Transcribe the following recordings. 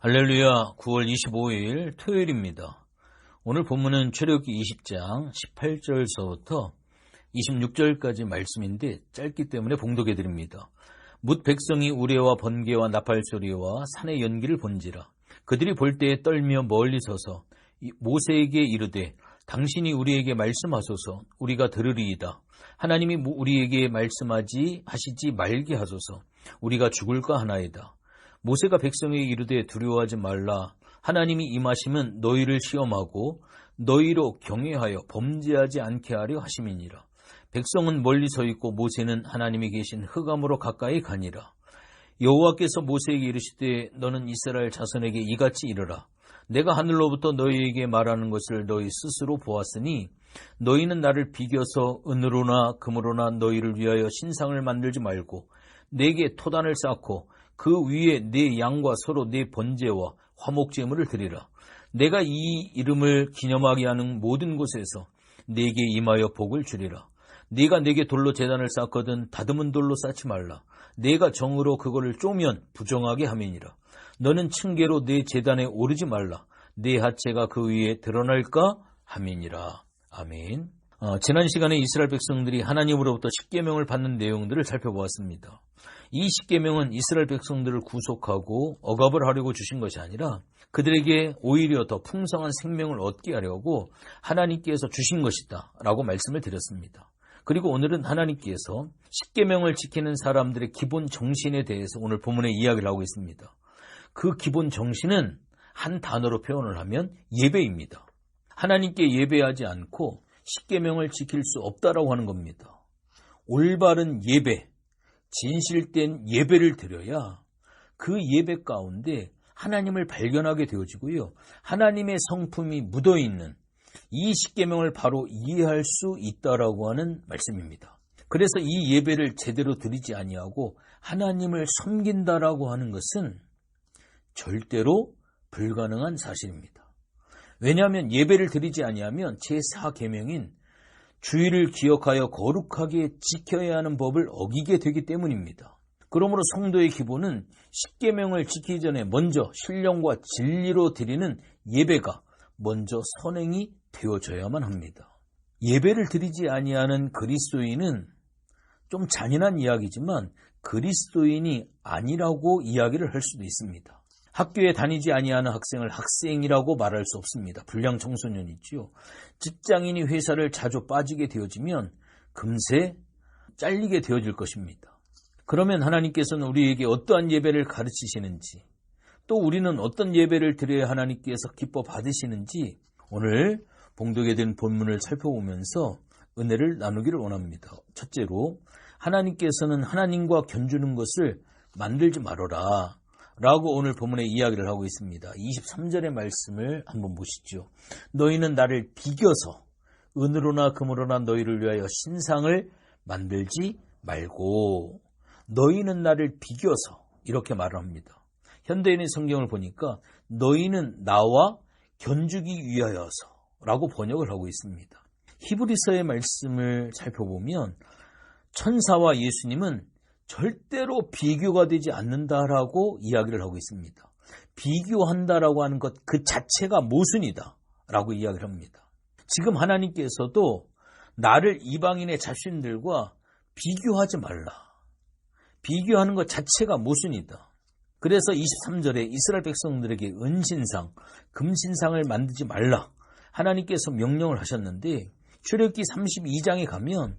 할렐루야. 9월 25일 토요일입니다. 오늘 본문은 출애굽기 20장 18절서부터 26절까지 말씀인데 짧기 때문에 봉독해 드립니다. 뭇 백성이 우레와 번개와 나팔 소리와 산의 연기를 본지라. 그들이 볼 때에 떨며 멀리 서서 모세에게 이르되 당신이 우리에게 말씀하소서. 우리가 들으리이다. 하나님이 우리에게 하시지 말게 하소서. 우리가 죽을까 하나이다. 모세가 백성에게 이르되 두려워하지 말라. 하나님이 임하심은 너희를 시험하고 너희로 경외하여 범죄하지 않게 하려 하심이니라. 백성은 멀리 서 있고 모세는 하나님이 계신 흑암으로 가까이 가니라. 여호와께서 모세에게 이르시되 너는 이스라엘 자손에게 이같이 이르라. 내가 하늘로부터 너희에게 말하는 것을 너희 스스로 보았으니 너희는 나를 비겨서 은으로나 금으로나 너희를 위하여 신상을 만들지 말고 내게 토단을 쌓고 그 위에 네 양과 서로 네 번제와 화목제물을 드리라. 내가 이 이름을 기념하게 하는 모든 곳에서 네게 임하여 복을 주리라. 네가 내게 돌로 제단을 쌓거든 다듬은 돌로 쌓지 말라. 네가 정으로 그거를 쪼면 부정하게 함이니라. 너는 층계로 네 제단에 오르지 말라. 네 하체가 그 위에 드러날까 함이니라. 아멘. 지난 시간에 이스라엘 백성들이 하나님으로부터 십계명을 받는 내용들을 살펴보았습니다. 이 십계명은 이스라엘 백성들을 구속하고 억압을 하려고 주신 것이 아니라 그들에게 오히려 더 풍성한 생명을 얻게 하려고 하나님께서 주신 것이다 라고 말씀을 드렸습니다. 그리고 오늘은 하나님께서 십계명을 지키는 사람들의 기본 정신에 대해서 오늘 본문에 이야기를 하고 있습니다. 그 기본 정신은 한 단어로 표현을 하면 예배입니다. 하나님께 예배하지 않고 십계명을 지킬 수 없다라고 하는 겁니다. 올바른 예배, 진실된 예배를 드려야 그 예배 가운데 하나님을 발견하게 되어지고요. 하나님의 성품이 묻어있는 이 십계명을 바로 이해할 수 있다라고 하는 말씀입니다. 그래서 이 예배를 제대로 드리지 아니하고 하나님을 섬긴다라고 하는 것은 절대로 불가능한 사실입니다. 왜냐하면 예배를 드리지 아니하면 제4계명인 주의를 기억하여 거룩하게 지켜야 하는 법을 어기게 되기 때문입니다. 그러므로 성도의 기본은 십계명을 지키기 전에 먼저 신령과 진리로 드리는 예배가 먼저 선행이 되어져야만 합니다. 예배를 드리지 아니하는 그리스도인은 좀 잔인한 이야기지만 그리스도인이 아니라고 이야기를 할 수도 있습니다. 학교에 다니지 아니하는 학생을 학생이라고 말할 수 없습니다. 불량 청소년이지요. 직장인이 회사를 자주 빠지게 되어지면 금세 잘리게 되어질 것입니다. 그러면 하나님께서는 우리에게 어떠한 예배를 가르치시는지, 또 우리는 어떤 예배를 드려야 하나님께서 기뻐 받으시는지 오늘 봉독에 된 본문을 살펴보면서 은혜를 나누기를 원합니다. 첫째로, 하나님께서는 하나님과 견주는 것을 만들지 말아라 라고 오늘 본문에 이야기를 하고 있습니다. 23절의 말씀을 한번 보시죠. 너희는 나를 비겨서 은으로나 금으로나 너희를 위하여 신상을 만들지 말고, 너희는 나를 비겨서 이렇게 말을 합니다. 현대인의 성경을 보니까 너희는 나와 견주기 위하여서 라고 번역을 하고 있습니다. 히브리서의 말씀을 살펴보면 천사와 예수님은 절대로 비교가 되지 않는다라고 이야기를 하고 있습니다. 비교한다라고 하는 것 그 자체가 모순이다 라고 이야기를 합니다. 지금 하나님께서도 나를 이방인의 자신들과 비교하지 말라. 비교하는 것 자체가 모순이다. 그래서 23절에 이스라엘 백성들에게 은신상, 금신상을 만들지 말라. 하나님께서 명령을 하셨는데 출애굽기 32장에 가면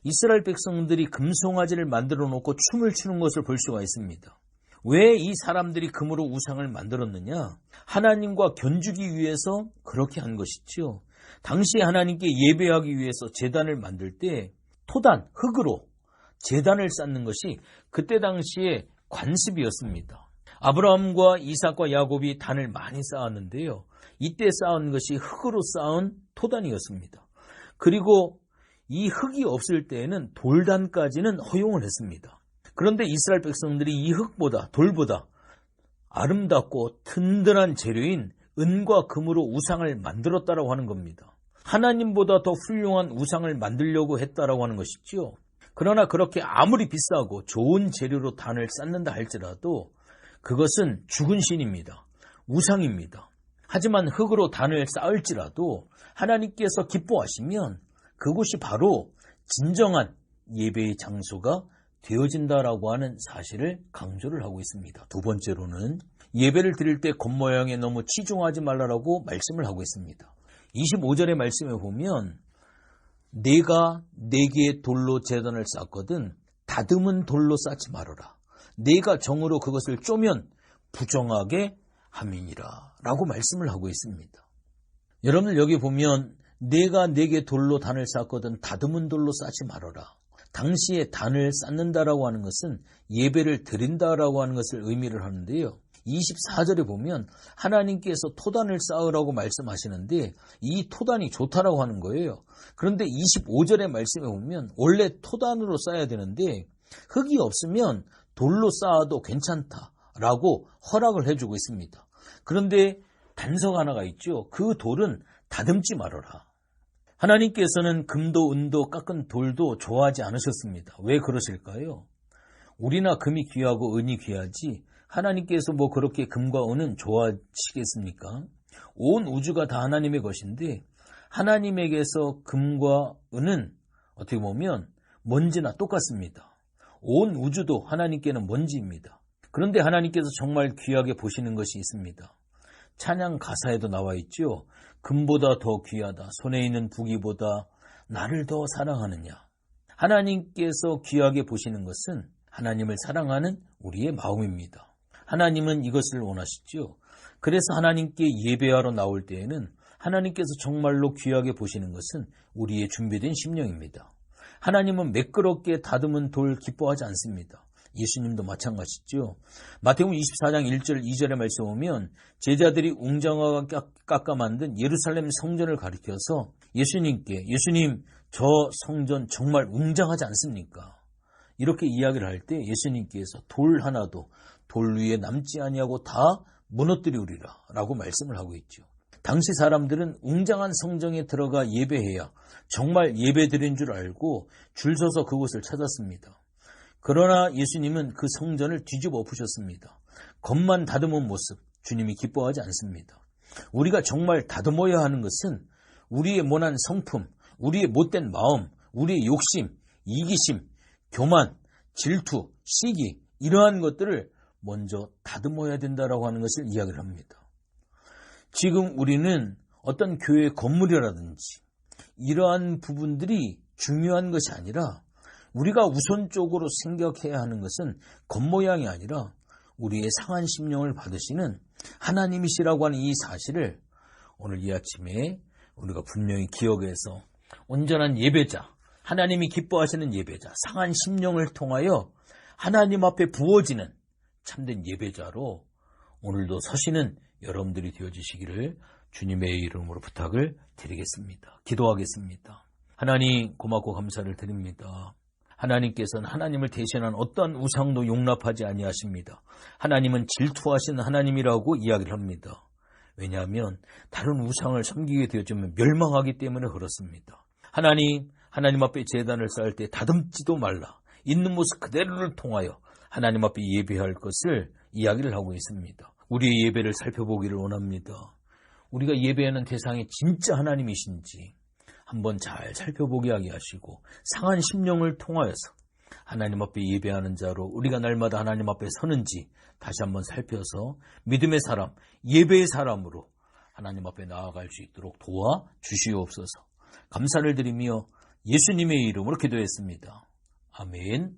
이스라엘 백성들이 금송아지를 만들어 놓고 춤을 추는 것을 볼 수가 있습니다. 왜 이 사람들이 금으로 우상을 만들었느냐? 하나님과 견주기 위해서 그렇게 한 것이지요. 당시 하나님께 예배하기 위해서 제단을 만들 때 토단, 흙으로 제단을 쌓는 것이 그때 당시에 관습이었습니다. 아브라함과 이삭과 야곱이 단을 많이 쌓았는데요. 이때 쌓은 것이 흙으로 쌓은 토단이었습니다. 그리고 이 흙이 없을 때에는 돌단까지는 허용을 했습니다. 그런데 이스라엘 백성들이 이 흙보다 돌보다 아름답고 든든한 재료인 은과 금으로 우상을 만들었다라고 하는 겁니다. 하나님보다 더 훌륭한 우상을 만들려고 했다라고 하는 것이지요. 그러나 그렇게 아무리 비싸고 좋은 재료로 단을 쌓는다 할지라도 그것은 죽은 신입니다. 우상입니다. 하지만 흙으로 단을 쌓을지라도 하나님께서 기뻐하시면 그곳이 바로 진정한 예배의 장소가 되어진다라고 하는 사실을 강조를 하고 있습니다. 두 번째로는 예배를 드릴 때 겉모양에 너무 치중하지 말라라고 말씀을 하고 있습니다. 25절의 말씀에 보면 내가 네게 돌로 제단을 쌓거든 다듬은 돌로 쌓지 말아라. 내가 정으로 그것을 쪼면 부정하게 함이니라 라고 말씀을 하고 있습니다. 여러분들 여기 보면 내가 네게 돌로 단을 쌓거든 다듬은 돌로 쌓지 말아라. 당시에 단을 쌓는다라고 하는 것은 예배를 드린다라고 하는 것을 의미를 하는데요. 24절에 보면 하나님께서 토단을 쌓으라고 말씀하시는데 이 토단이 좋다라고 하는 거예요. 그런데 25절의 말씀에 보면 원래 토단으로 쌓아야 되는데 흙이 없으면 돌로 쌓아도 괜찮다라고 허락을 해주고 있습니다. 그런데 단서가 하나가 있죠. 그 돌은 다듬지 말아라. 하나님께서는 금도 은도 깎은 돌도 좋아하지 않으셨습니다. 왜 그러실까요? 우리나 금이 귀하고 은이 귀하지 하나님께서 뭐 그렇게 금과 은은 좋아하시겠습니까? 온 우주가 다 하나님의 것인데 하나님에게서 금과 은은 어떻게 보면 먼지나 똑같습니다. 온 우주도 하나님께는 먼지입니다. 그런데 하나님께서 정말 귀하게 보시는 것이 있습니다. 찬양 가사에도 나와 있죠. 금보다 더 귀하다. 손에 있는 부귀보다 나를 더 사랑하느냐. 하나님께서 귀하게 보시는 것은 하나님을 사랑하는 우리의 마음입니다. 하나님은 이것을 원하시죠. 그래서 하나님께 예배하러 나올 때에는 하나님께서 정말로 귀하게 보시는 것은 우리의 준비된 심령입니다. 하나님은 매끄럽게 다듬은 돌 기뻐하지 않습니다. 예수님도 마찬가지죠. 마태복음 24장 1절 2절의 말씀 보면 제자들이 웅장하게 깎아 만든 예루살렘 성전을 가리켜서 예수님 저 성전 정말 웅장하지 않습니까? 이렇게 이야기를 할 때 예수님께서 돌 하나도 돌 위에 남지 아니하고 다 무너뜨리우리라 라고 말씀을 하고 있죠. 당시 사람들은 웅장한 성전에 들어가 예배해야 정말 예배드린 줄 알고 줄 서서 그곳을 찾았습니다. 그러나 예수님은 그 성전을 뒤집어 엎으셨습니다. 겉만 다듬은 모습 주님이 기뻐하지 않습니다. 우리가 정말 다듬어야 하는 것은 우리의 모난 성품, 우리의 못된 마음, 우리의 욕심, 이기심, 교만, 질투, 시기 이러한 것들을 먼저 다듬어야 된다라고 하는 것을 이야기를 합니다. 지금 우리는 어떤 교회 건물이라든지 이러한 부분들이 중요한 것이 아니라 우리가 우선적으로 생각해야 하는 것은 겉모양이 아니라 우리의 상한 심령을 받으시는 하나님이시라고 하는 이 사실을 오늘 이 아침에 우리가 분명히 기억해서 온전한 예배자, 하나님이 기뻐하시는 예배자, 상한 심령을 통하여 하나님 앞에 부어지는 참된 예배자로 오늘도 서시는 여러분들이 되어주시기를 주님의 이름으로 부탁을 드리겠습니다. 기도하겠습니다. 하나님 고맙고 감사를 드립니다. 하나님께서는 하나님을 대신한 어떠한 우상도 용납하지 아니하십니다. 하나님은 질투하시는 하나님이라고 이야기를 합니다. 왜냐하면 다른 우상을 섬기게 되어지면 멸망하기 때문에 그렇습니다. 하나님 앞에 제단을 쌓을 때 다듬지도 말라. 있는 모습 그대로를 통하여 하나님 앞에 예배할 것을 이야기를 하고 있습니다. 우리의 예배를 살펴보기를 원합니다. 우리가 예배하는 대상이 진짜 하나님이신지 한번 잘 살펴보게 하게 하시고 상한 심령을 통하여서 하나님 앞에 예배하는 자로 우리가 날마다 하나님 앞에 서는지 다시 한번 살펴서 믿음의 사람, 예배의 사람으로 하나님 앞에 나아갈 수 있도록 도와주시옵소서. 감사를 드리며 예수님의 이름으로 기도했습니다. 아멘.